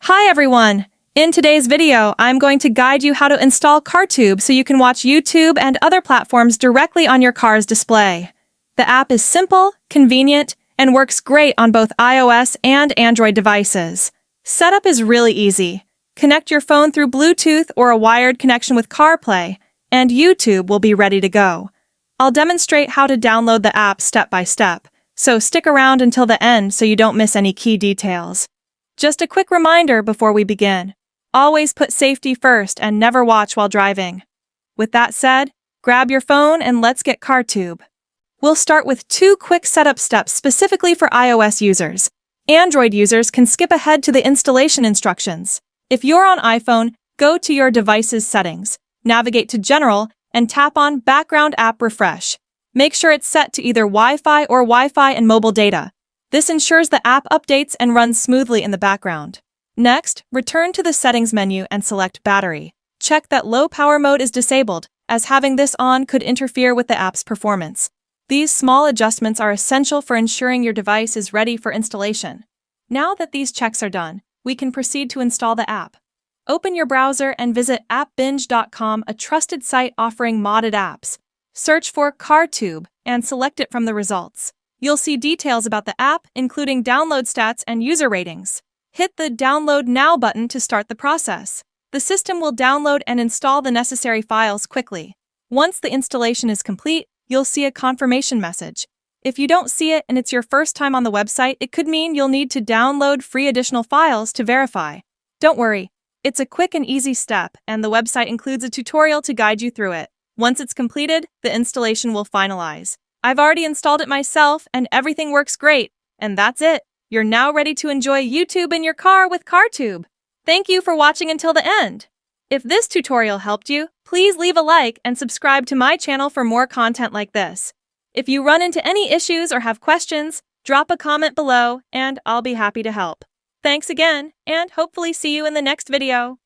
Hi everyone! In today's video, I'm going to guide you how to install CarTube so you can watch YouTube and other platforms directly on your car's display. The app is simple, convenient, and works great on both iOS and Android devices. Setup is really easy. Connect your phone through Bluetooth or a wired connection with CarPlay, and YouTube will be ready to go. I'll demonstrate how to download the app step by step, so stick around until the end so you don't miss any key details. Just a quick reminder before we begin. Always put safety first and never watch while driving. With that said, grab your phone and let's get CarTube. We'll start with 2 quick setup steps specifically for iOS users. Android users can skip ahead to the installation instructions. If you're on iPhone, go to your device's settings, navigate to General, and tap on Background App Refresh. Make sure it's set to either Wi-Fi or Wi-Fi and mobile data. This ensures the app updates and runs smoothly in the background. Next, return to the Settings menu and select Battery. Check that Low Power Mode is disabled, as having this on could interfere with the app's performance. These small adjustments are essential for ensuring your device is ready for installation. Now that these checks are done, we can proceed to install the app. Open your browser and visit appbinge.com, a trusted site offering modded apps. Search for CarTube and select it from the results. You'll see details about the app, including download stats and user ratings. Hit the Download Now button to start the process. The system will download and install the necessary files quickly. Once the installation is complete, you'll see a confirmation message. If you don't see it and it's your first time on the website, it could mean you'll need to download free additional files to verify. Don't worry, it's a quick and easy step, and the website includes a tutorial to guide you through it. Once it's completed, the installation will finalize. I've already installed it myself, and everything works great. And that's it. You're now ready to enjoy YouTube in your car with CarTube. Thank you for watching until the end. If this tutorial helped you, please leave a like and subscribe to my channel for more content like this. If you run into any issues or have questions, drop a comment below, and I'll be happy to help. Thanks again, and hopefully see you in the next video.